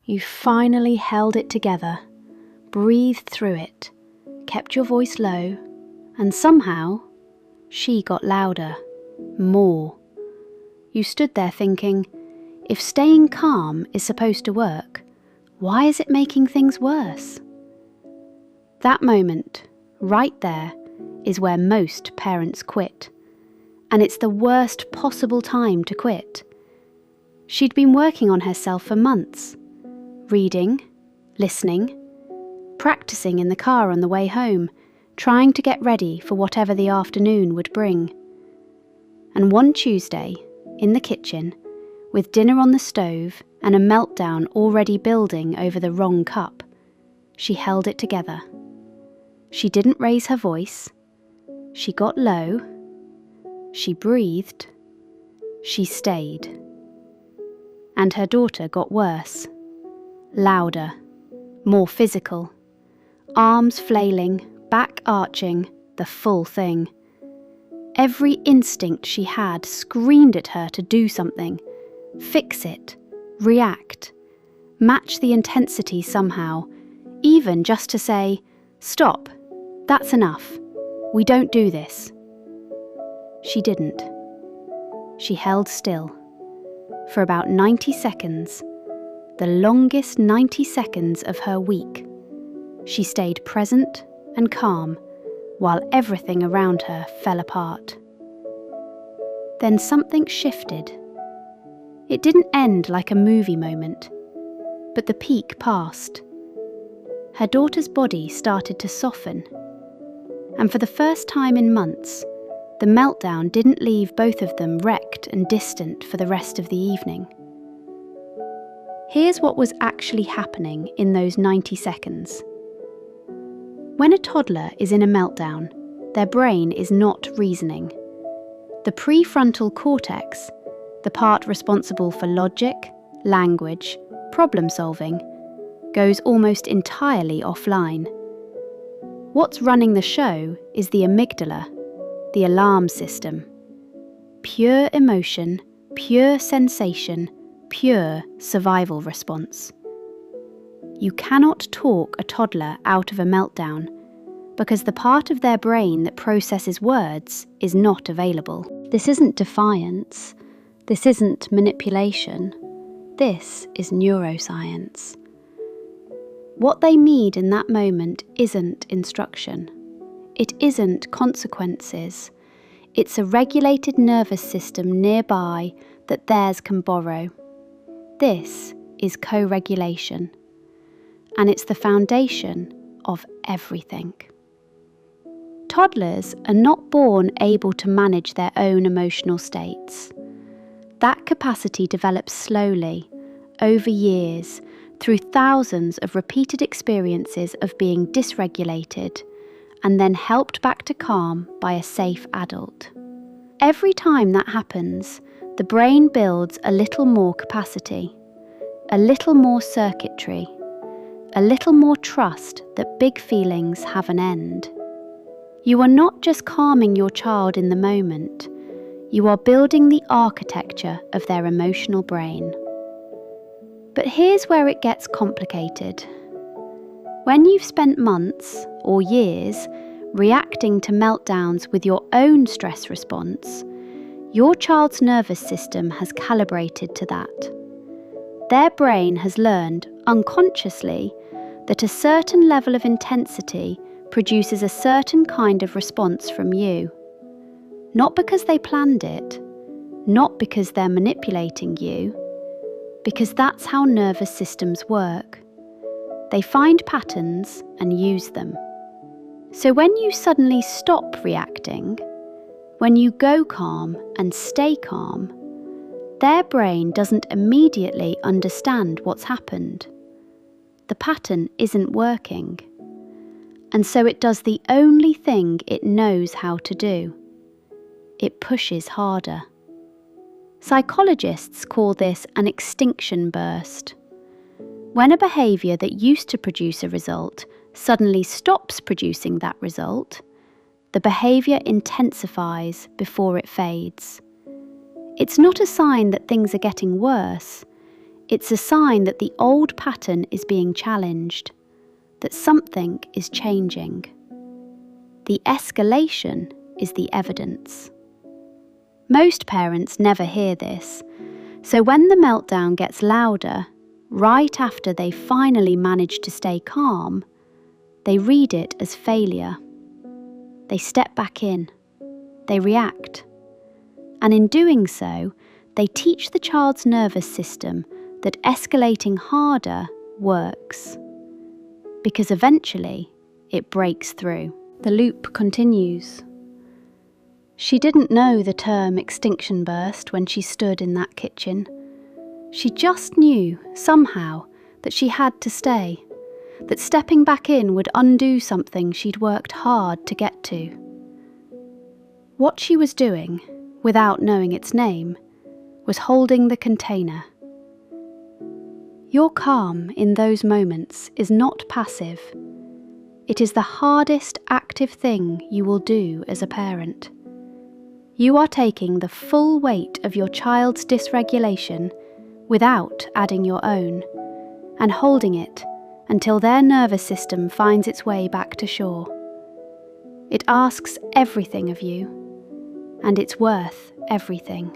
You finally held it together, breathed through it, kept your voice low, and somehow she got louder, more. You stood there thinking, if staying calm is supposed to work, why is it making things worse? That moment, right there, is where most parents quit. And it's the worst possible time to quit. She'd been working on herself for months, reading, listening, practicing in the car on the way home, trying to get ready for whatever the afternoon would bring. And one Tuesday, in the kitchen, with dinner on the stove and a meltdown already building over the wrong cup, she held it together. She didn't raise her voice. She got low. She breathed. She stayed. And her daughter got worse. Louder. More physical. Arms flailing, back arching, the full thing. Every instinct she had screamed at her to do something. Fix it. React. Match the intensity somehow. Even just to say, stop. That's enough. We don't do this. She didn't. She held still. For about 90 seconds, the longest 90 seconds of her week, she stayed present and calm while everything around her fell apart. Then something shifted. It didn't end like a movie moment, but the peak passed. Her daughter's body started to soften. And for the first time in months, the meltdown didn't leave both of them wrecked and distant for the rest of the evening. Here's what was actually happening in those 90 seconds. When a toddler is in a meltdown, their brain is not reasoning. The prefrontal cortex, the part responsible for logic, language, problem solving, goes almost entirely offline. What's running the show is the amygdala, the alarm system. Pure emotion, pure sensation, pure survival response. You cannot talk a toddler out of a meltdown because the part of their brain that processes words is not available. This isn't defiance. This isn't manipulation. This is neuroscience. What they need in that moment isn't instruction. It isn't consequences. It's a regulated nervous system nearby that theirs can borrow. This is co-regulation. And it's the foundation of everything. Toddlers are not born able to manage their own emotional states. That capacity develops slowly, over years, through thousands of repeated experiences of being dysregulated and then helped back to calm by a safe adult. Every time that happens, the brain builds a little more capacity, a little more circuitry, a little more trust that big feelings have an end. You are not just calming your child in the moment, you are building the architecture of their emotional brain. But here's where it gets complicated. When you've spent months or years reacting to meltdowns with your own stress response, your child's nervous system has calibrated to that. Their brain has learned, unconsciously, that a certain level of intensity produces a certain kind of response from you. Not because they planned it, not because they're manipulating you, because that's how nervous systems work. They find patterns and use them. So when you suddenly stop reacting, when you go calm and stay calm, their brain doesn't immediately understand what's happened. The pattern isn't working. And so it does the only thing it knows how to do. It pushes harder. Psychologists call this an extinction burst. When a behaviour that used to produce a result suddenly stops producing that result, the behaviour intensifies before it fades. It's not a sign that things are getting worse. It's a sign that the old pattern is being challenged, that something is changing. The escalation is the evidence. Most parents never hear this, so when the meltdown gets louder, right after they finally manage to stay calm, they read it as failure. They step back in. They react. And in doing so, they teach the child's nervous system that escalating harder works. Because eventually, it breaks through. The loop continues. She didn't know the term extinction burst when she stood in that kitchen. She just knew, somehow, that she had to stay, that stepping back in would undo something she'd worked hard to get to. What she was doing, without knowing its name, was holding the container. Your calm in those moments is not passive. It is the hardest active thing you will do as a parent. You are taking the full weight of your child's dysregulation without adding your own, and holding it until their nervous system finds its way back to shore. It asks everything of you, and it's worth everything.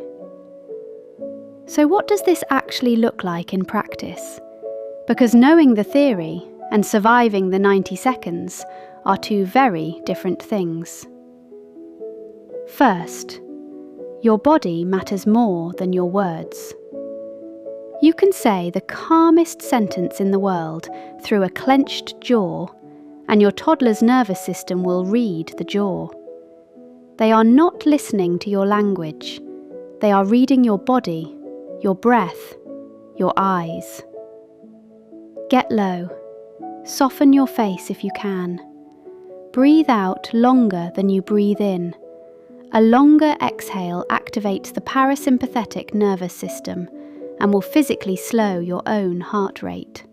So what does this actually look like in practice? Because knowing the theory and surviving the 90 seconds are two very different things. First, your body matters more than your words. You can say the calmest sentence in the world through a clenched jaw, and your toddler's nervous system will read the jaw. They are not listening to your language. They are reading your body, your breath, your eyes. Get low. Soften your face if you can. Breathe out longer than you breathe in. A longer exhale activates the parasympathetic nervous system and will physically slow your own heart rate.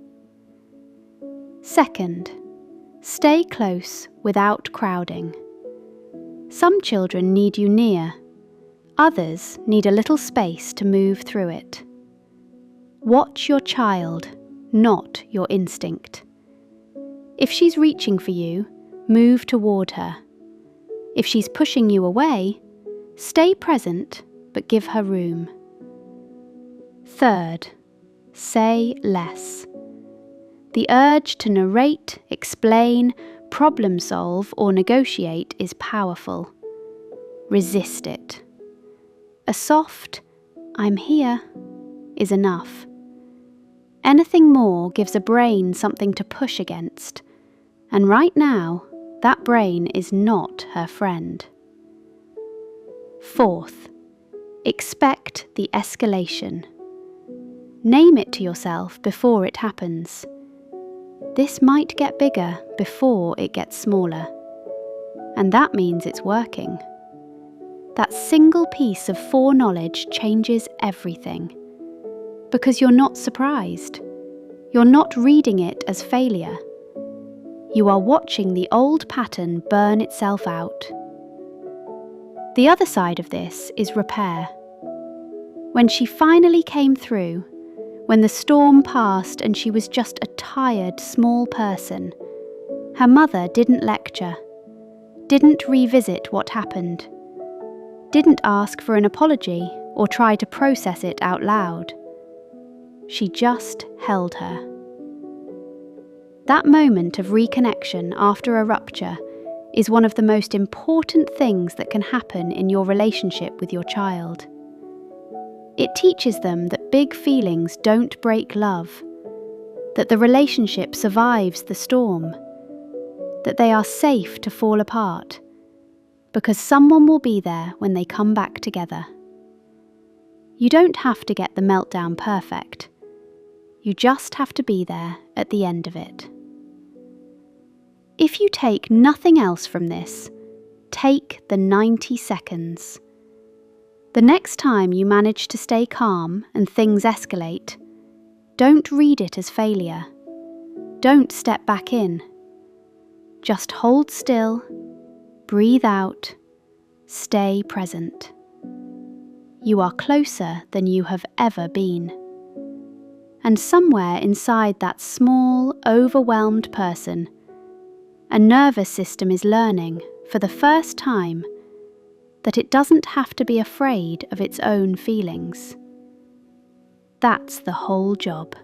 Second, stay close without crowding. Some children need you near. Others need a little space to move through it. Watch your child, not your instinct. If she's reaching for you, move toward her. If she's pushing you away, stay present but give her room. Third, say less. The urge to narrate, explain, problem solve or negotiate is powerful. Resist it. A soft, "I'm here," is enough. Anything more gives a brain something to push against, and right now, that brain is not her friend. Fourth, expect the escalation. Name it to yourself before it happens. This might get bigger before it gets smaller, and that means it's working. That single piece of foreknowledge changes everything. Because you're not surprised. You're not reading it as failure. You are watching the old pattern burn itself out. The other side of this is repair. When she finally came through, when the storm passed and she was just a tired, small person, her mother didn't lecture, didn't revisit what happened, didn't ask for an apology or try to process it out loud. She just held her. That moment of reconnection after a rupture is one of the most important things that can happen in your relationship with your child. It teaches them that big feelings don't break love, that the relationship survives the storm, that they are safe to fall apart, because someone will be there when they come back together. You don't have to get the meltdown perfect. You just have to be there at the end of it. If you take nothing else from this, take the 90 seconds. The next time you manage to stay calm and things escalate, don't read it as failure. Don't step back in. Just hold still, breathe out, stay present. You are closer than you have ever been. And somewhere inside that small, overwhelmed person, a nervous system is learning, for the first time, that it doesn't have to be afraid of its own feelings. That's the whole job.